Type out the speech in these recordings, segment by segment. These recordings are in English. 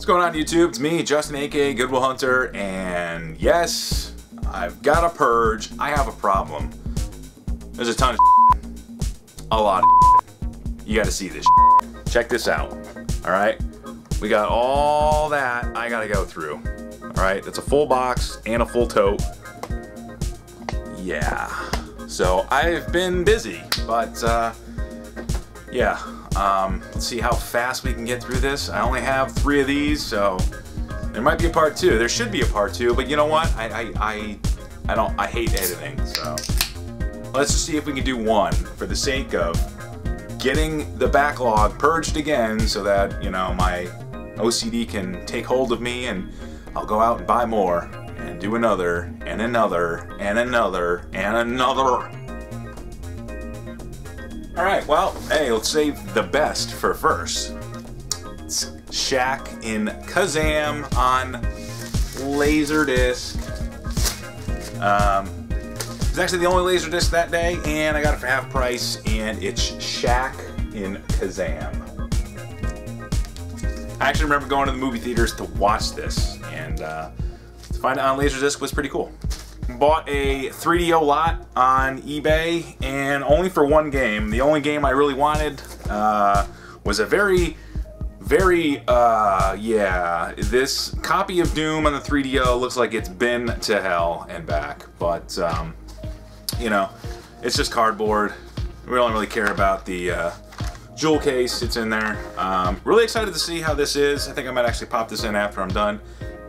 What's going on YouTube? It's me, Justin, aka Good Will Hunter, and yes, I've got a purge. I have a problem. There's a ton of a lot of you gotta see this Check this out. Alright? We got all that I gotta go through. Alright? That's a full box and a full tote. Yeah. So I've been busy, but yeah. Let's see how fast we can get through this. I only have 3 of these, so there might be a part 2. There should be a part 2, but you know what? I hate editing, so let's just see if we can do 1 for the sake of getting the backlog purged again, so that, you know, my OCD can take hold of me and I'll go out and buy more and do another and another and another and another. Alright, well, hey, let's save the best for first. It's Shaq in Kazam on Laserdisc. It's actually the only Laserdisc that day, and I got it for half price, and it's Shaq in Kazam. I actually remember going to the movie theaters to watch this, and to find it on Laserdisc was pretty cool. Bought a 3DO lot on eBay, and only for 1 game. The only game I really wanted was a very, yeah, this copy of Doom on the 3DO looks like it's been to hell and back, but, you know, it's just cardboard. We don't really care about the jewel case. It's in there. Really excited to see how this is. I think I might actually pop this in after I'm done.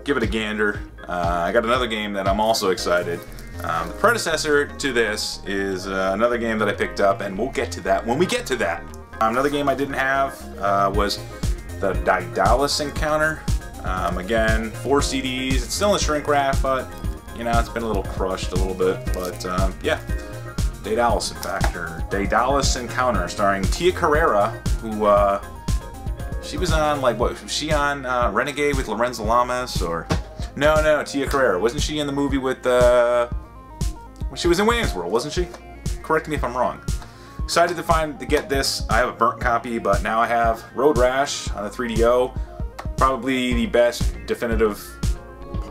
Give it a gander. I got another game that I'm also excited. The predecessor to this is another game that I picked up, and we'll get to that when we get to that. Another game I didn't have was the Daedalus Encounter. Again, 4 CDs. It's still in shrink wrap, but you know, it's been a little crushed a little bit. But yeah, Daedalus, in fact, or Daedalus Encounter, starring Tia Carrera, who she was on, like, what was she on? Renegade with Lorenzo Lamas, or no, Tia Carrera. Wasn't she in the movie with when she was in Wayne's World? Wasn't she? Correct me if I'm wrong. Excited to get this. I have a burnt copy, but now I have Road Rash on the 3DO. Probably the best definitive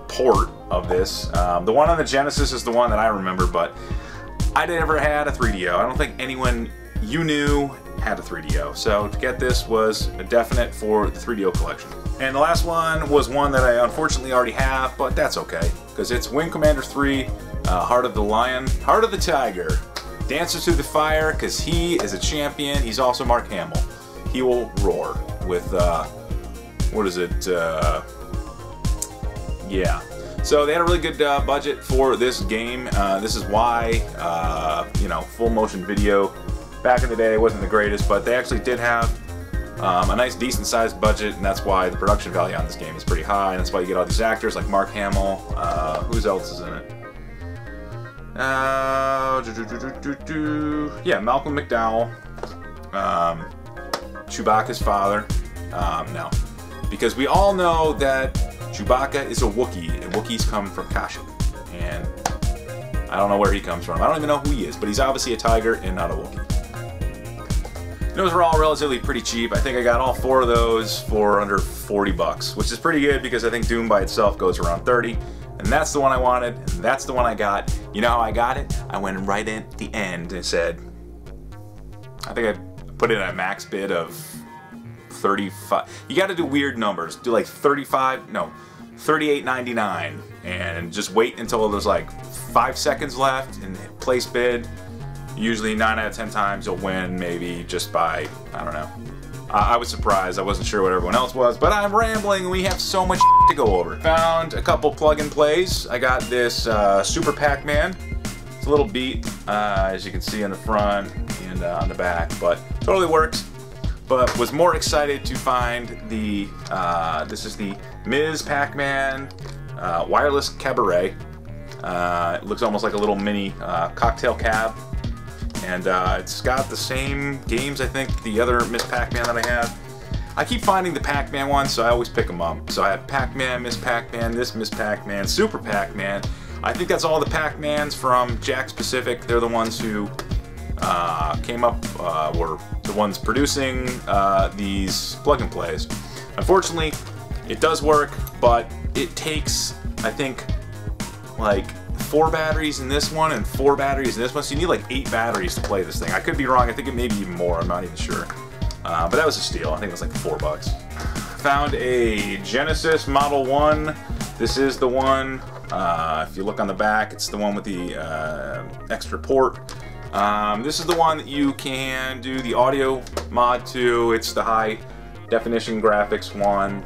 port of this. The one on the Genesis is the one that I remember, but I never had a 3DO. I don't think anyone you knew had a 3DO. So to get this was a definite for the 3DO collection. And the last one was one that I unfortunately already have, but that's okay, because it's Wing Commander 3, Heart of the Lion, Heart of the Tiger. Dances through the fire, because he is a champion. He's also Mark Hamill. He will roar with, what is it? Yeah. So they had a really good budget for this game. This is why, you know, full motion video back in the day wasn't the greatest, but they actually did have a nice decent sized budget, and that's why the production value on this game is pretty high, and that's why you get all these actors like Mark Hamill. Who else is in it? Yeah, Malcolm McDowell, Chewbacca's father. No, because we all know that Chewbacca is a Wookiee, and Wookiees come from Kashyyyk, and I don't know where he comes from. I don't even know who he is, but he's obviously a tiger and not a Wookiee. Those were all relatively pretty cheap. I think I got all 4 of those for under 40 bucks, which is pretty good because I think Doom by itself goes around 30. And that's the one I wanted, and that's the one I got. You know how I got it? I went right in at the end and said, I think I put in a max bid of 35. You got to do weird numbers. Do like 35, no, $38.99, and just wait until there's like 5 seconds left and place bid. Usually 9 out of 10 times you'll win, maybe just by, I don't know. I was surprised. I wasn't sure what everyone else was, but I'm rambling and we have so much to go over. Found a couple plug-and-plays. I got this Super Pac-Man. It's a little beat, as you can see on the front and on the back, but totally works. But was more excited to find the, this is the Ms. Pac-Man Wireless Cabaret. It looks almost like a little mini cocktail cab. And it's got the same games, I think, the other Miss Pac-Man that I have. I keep finding the Pac-Man ones, so I always pick them up. So I have Pac-Man, Miss Pac-Man, this Miss Pac-Man, Super Pac-Man. I think that's all the Pac-Mans from Jakks Pacific. They're the ones who came up, were the ones producing these plug-and-plays. Unfortunately, It does work, but it takes, I think, like 4 batteries in this one and 4 batteries in this one, so you need like 8 batteries to play this thing. I could be wrong, I think it may be even more, I'm not even sure. But that was a steal, I think it was like $4. Found a Genesis Model 1. This is the one, if you look on the back, it's the one with the extra port. This is the one that you can do the audio mod to. It's the high definition graphics one,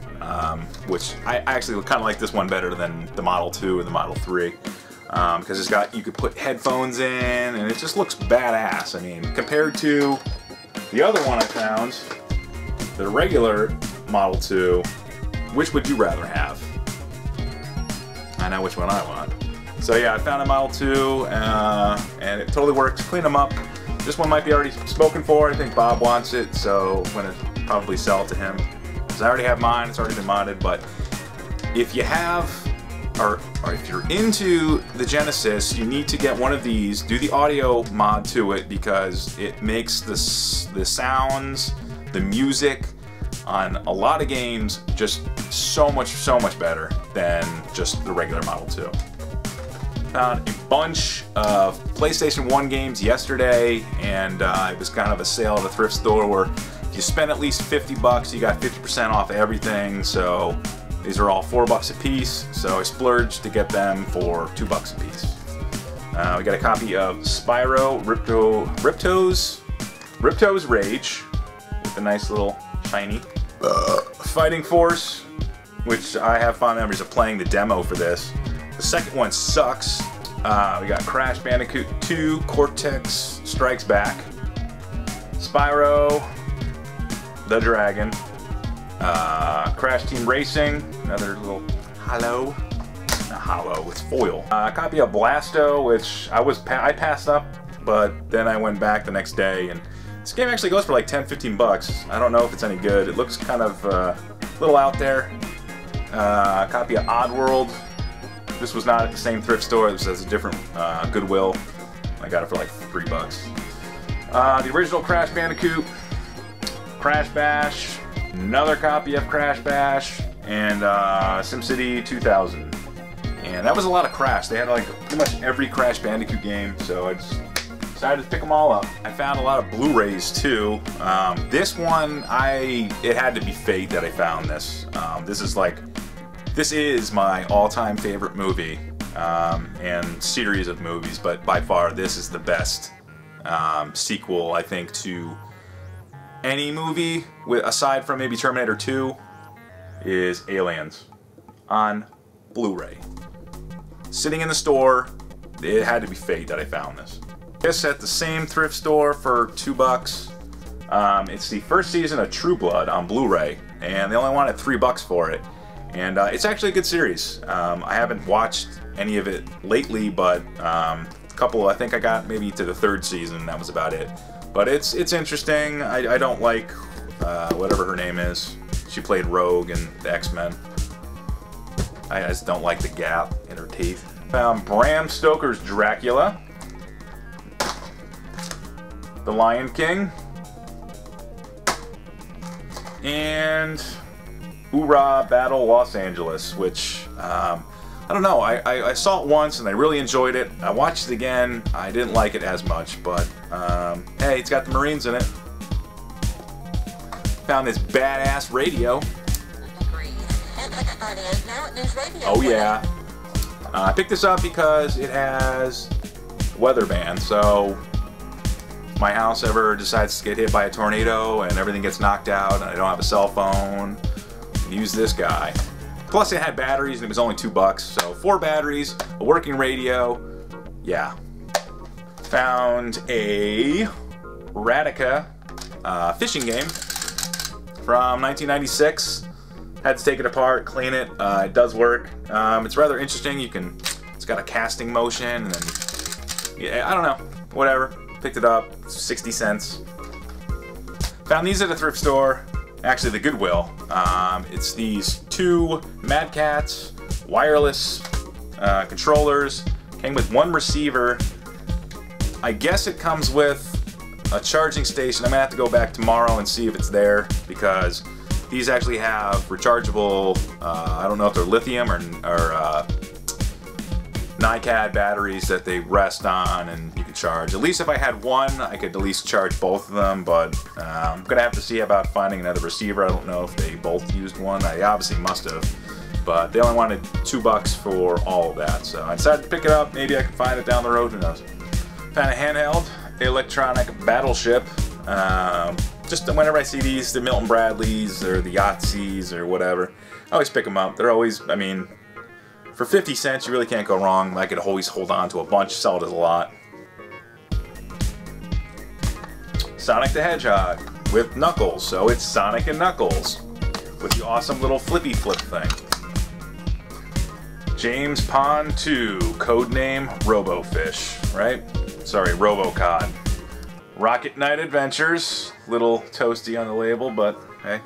which I actually kind of like this one better than the Model 2 and the Model 3. Because it's got, you could put headphones in, and it just looks badass. I mean, compared to the other one I found, the regular Model 2, which would you rather have? I know which one I want. So yeah, I found a Model 2, and it totally works. Clean them up. This one might be already spoken for. I think Bob wants it, so I'm going to probably sell it to him. Because I already have mine, it's already been modded, but if you have, or if you're into the Genesis, you need to get one of these, do the audio mod to it, because it makes the sounds, the music on a lot of games just so much better than just the regular Model 2. Found a bunch of PlayStation 1 games yesterday, and it was kind of a sale at a thrift store where if you spend at least $50, you got 50% off everything, so these are all $4 a piece, so I splurged to get them for $2 a piece. We got a copy of Spyro Ripto's Rage with a nice little shiny Fighting Force, which I have fond memories of playing the demo for this. The second one sucks. We got Crash Bandicoot 2 Cortex Strikes Back, Spyro the Dragon, Crash Team Racing, another little hollow, not hollow, it's foil. A copy of Blasto, which I passed up, but then I went back the next day, and this game actually goes for like 10-15 bucks. I don't know if it's any good. It looks kind of a little out there. A copy of Oddworld. This was not at the same thrift store. This has a different Goodwill. I got it for like $3. The original Crash Bandicoot, Crash Bash, another copy of Crash Bash, and SimCity 2000. And that was a lot of Crash. They had like pretty much every Crash Bandicoot game, so I just decided to pick them all up. I found a lot of Blu-rays too. This one, it had to be fate that I found this. This is my all-time favorite movie and series of movies, but by far this is the best sequel, I think, to any movie, aside from maybe Terminator 2, is Aliens on Blu-ray. Sitting in the store, it had to be fate that I found this. This at the same thrift store for $2. It's the first season of True Blood on Blu-ray, and they only wanted $3 for it. And it's actually a good series. I haven't watched any of it lately, but a couple, I think I got maybe to the 3rd season, that was about it. But it's interesting. I don't like whatever her name is. She played Rogue in the X-Men. I just don't like the gap in her teeth. Found Bram Stoker's Dracula, The Lion King, and Hoorah Battle Los Angeles, which, I don't know, I saw it once and I really enjoyed it. I watched it again, I didn't like it as much, but hey, it's got the Marines in it. Found this badass radio. Oh yeah. I picked this up because it has weather band, so if my house ever decides to get hit by a tornado and everything gets knocked out and I don't have a cell phone, use this guy. Plus it had batteries and it was only $2, so 4 batteries, a working radio, yeah. Found a Radica fishing game from 1996. Had to take it apart, clean it. It does work. It's rather interesting. It's got a casting motion, and then, yeah, I don't know, whatever. Picked it up, 60 cents. Found these at a thrift store. Actually, the Goodwill. It's these 2 Mad Catz wireless controllers. Came with 1 receiver. I guess it comes with a charging station. I'm gonna have to go back tomorrow and see if it's there, because These actually have rechargeable, I don't know if they're lithium or NiCad batteries that they rest on and you can charge. At least if I had one, I could at least charge both of them, but I'm going to have to see about finding another receiver. I don't know if they both used one. I obviously must have, but they only wanted $2 for all of that. So I decided to pick it up. Maybe I can find it down the road, who knows. Found a handheld electronic battleship. Just whenever I see these, the Milton Bradleys or the Yahtzees or whatever, I always pick them up. They're always, I mean, for 50 cents, you really can't go wrong. I could always hold on to a bunch, sell it as a lot. Sonic the Hedgehog with Knuckles, so it's Sonic and Knuckles with the awesome little flippy flip thing. James Pond 2, codename Robofish, right? Sorry, Robocod. Rocket Knight Adventures, little toasty on the label, but hey.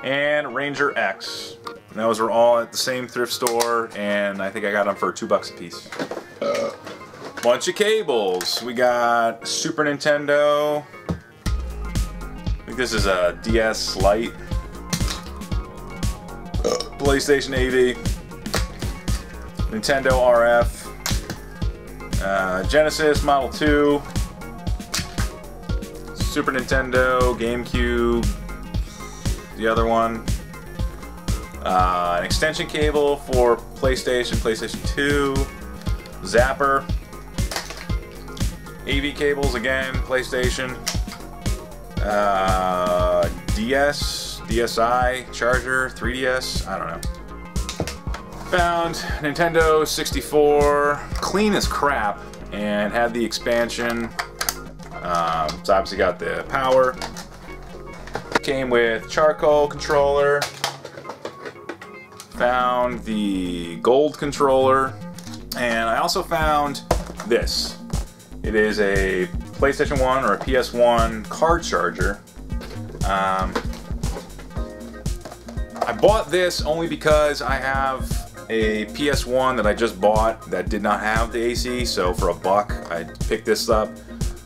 And Ranger X. And those were all at the same thrift store, and I think I got them for $2 a piece. Bunch of cables. We got Super Nintendo. I think this is a DS Lite. PlayStation AV. Nintendo RF. Genesis Model 2. Super Nintendo, GameCube, the other one. An extension cable for PlayStation, PlayStation 2, Zapper, AV cables again, PlayStation, DS, DSi, charger, 3DS, I don't know. Found Nintendo 64, clean as crap, and had the expansion. It's obviously got the power. Came with charcoal controller. Found the gold controller. And I also found this. It is a PlayStation 1 or a PS1 card charger. I bought this only because I have a PS1 that I just bought that did not have the AC, so for $1 I picked this up.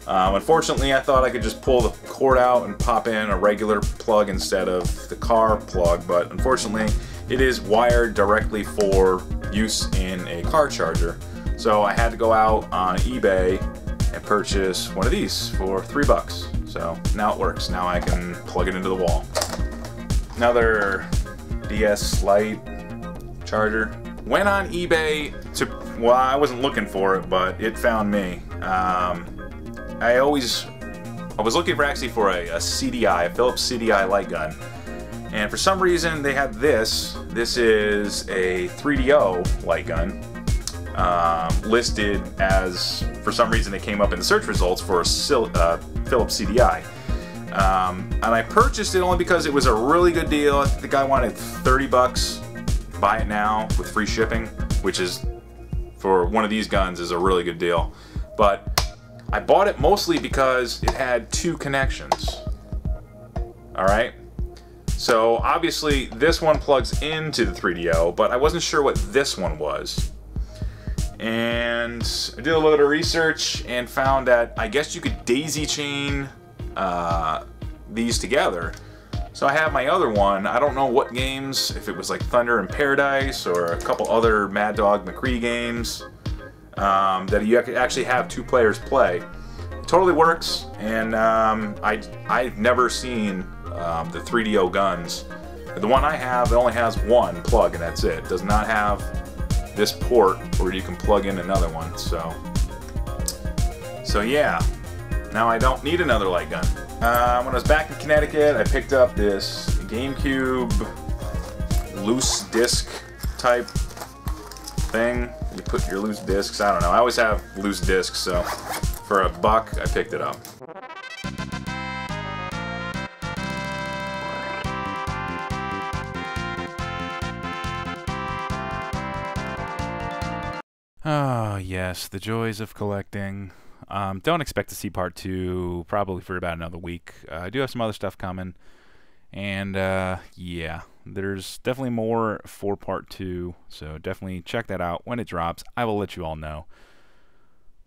Unfortunately, I thought I could just pull the cord out and pop in a regular plug instead of the car plug, but unfortunately it is wired directly for use in a car charger. So I had to go out on eBay and purchase one of these for $3. So now it works. Now I can plug it into the wall. Another DS Lite charger. Went on eBay to, well, I wasn't looking for it, but it found me. I was looking for actually for a CDI, a Philips CDI light gun, and for some reason they had this. This is a 3DO light gun, listed as, for some reason it came up in the search results for a Philips CDI. And I purchased it only because it was a really good deal. I think the guy wanted $30. Buy it now with free shipping, which is, for one of these guns, is a really good deal. But I bought it mostly because it had 2 connections. Alright? So obviously this one plugs into the 3DO, but I wasn't sure what this one was. And I did a little bit of research and found that I guess you could daisy chain these together. So I have my other one. I don't know what games, if it was like Thunder in Paradise or a couple other Mad Dog McCree games, that you could actually have 2 players play. It totally works, and I've never seen the 3DO guns. The one I have, it only has 1 plug, and that's it. It does not have this port where you can plug in another one. So yeah, now I don't need another light gun. When I was back in Connecticut, I picked up this GameCube loose disc type thing. You put your loose discs, I don't know. I always have loose discs, so for $1, I picked it up. Oh, yes, the joys of collecting. Don't expect to see part 2 probably for about another week. I do have some other stuff coming, and yeah, there's definitely more for part 2, so definitely check that out when it drops. I will let you all know.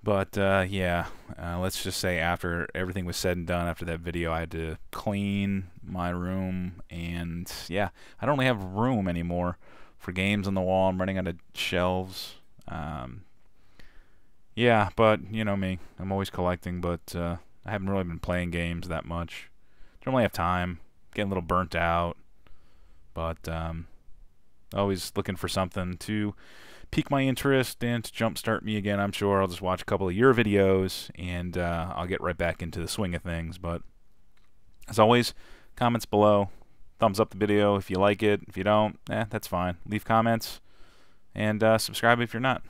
But yeah, let's just say after everything was said and done, after that video, I had to clean my room, and yeah, I don't really have room anymore for games on the wall. I'm running out of shelves. Yeah, but you know me, I'm always collecting, but I haven't really been playing games that much. Don't really have time. Getting a little burnt out, but always looking for something to pique my interest and to jumpstart me again. I'm sure I'll just watch a couple of your videos and I'll get right back into the swing of things. But as always, comments below. Thumbs up the video if you like it. If you don't, that's fine. Leave comments and subscribe if you're not.